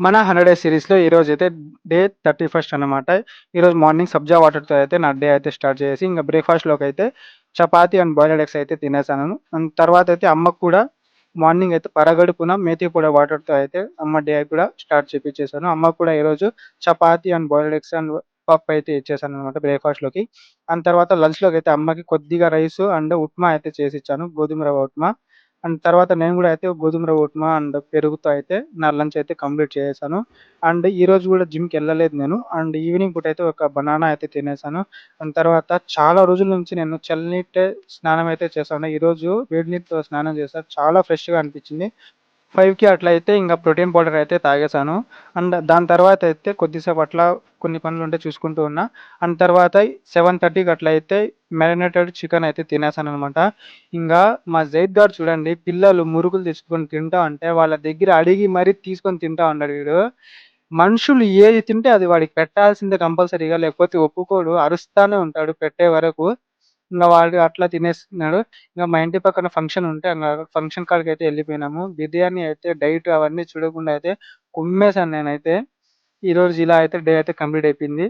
మన 100 డేస్ సిరీస్‌లో ఈరోజైతే డే 31 అనమాట. ఈరోజు మార్నింగ్ సబ్జా వాటర్‌తో అయితే నా డే అయితే స్టార్ట్ చేసేసి, ఇంక బ్రేక్‌ఫాస్ట్‌లోకైతే చపాతీ అండ్ బాయిల్డ్ ఎగ్స్ అయితే తినేసాను. అండ్ తర్వాతయితే అమ్మకు కూడా మార్నింగ్ అయితే పరగడుపున మేథి పొడి వాటర్‌తో అయితే అమ్మ డే కూడా స్టార్ట్ చేపిచ్చేసాను. అమ్మకు కూడా ఈరోజు chapati and boiled eggs and పప్పయితే ఇచ్చేసాననమాట బ్రేక్‌ఫాస్ట్‌లోకి. అండ్ తర్వాత లంచ్‌లోకైతే అమ్మకి కొద్దిగా రైసు అండ్ ఉప్మా అయితే చేసిచ్చాను. గోధుమ రవ్వ ఉప్మా. అండ్ తర్వాత నేను గూడా అయితే గోధుమ రవ్వ ఉప్మా అండ్ పెరుగుతో అయితే నా లంచ్ అయితే కంప్లీట్ చేసేసాను. అండ్ ఈరోజు గూడా జిమ్‌కెళ్ళలేదు నేను. అండ్ ఈవినింగ్ పూటైతే ఒక బనానా అయితే తినేసాను. దాని తర్వాత చాలా రోజుల నుంచి నేను చల్లనీటే స్నానం అయితే చేశాను. ఈరోజు వేడి నీటితో స్నానం చేశా. చాలా ఫ్రెష్‌గా అనిపించింది. 5కి అట్లా అయితే ఇంక ప్రోటీన్ పౌడర్ అయితే తాగేసాను. అండ్ దాని తర్వాతయితే కొద్దిసేపు అట్లా కొన్ని పనులుంటే చూసుకుంటూ ఉన్నా. అండ్ తర్వాత 7:30కి అట్లా అయితే మారినేటెడ్ చికెన్ అయితే తినేసాననమాట. ఇంగా మా జైద్ గాడు చూడండి పిల్లలు మురుకులు తెచ్చుకొని తింటా ఉంటే వాళ్ళ దగ్గర అడిగి మరీ తీసుకొని తింటా ఉన్నాడు వీడు. మనుషులు ఏది తింటే అది వాడికి పెట్టాల్సిందే కంపల్సరీగా లేకపోతే ఒప్పుకోడు. అరుస్తానే ఉంటాడు పెట్టే వరకు. ఇంగ వాడు అట్లా తినేస్తున్నాడు. ఇంగ మా ఇంటి పక్కన ఫంక్షన్ ఉంటే ఫంక్షన్ కాడికైతే ఎళ్ళిపోయినాము. బిర్యానీ అయితే డైట్ అవన్నీ చూడకుండా అయితే కుమ్మేసాను నేనైతే. ఈరోజు ఇలా అయితే డే అయితే కంప్లీట్ అయిపోయింది.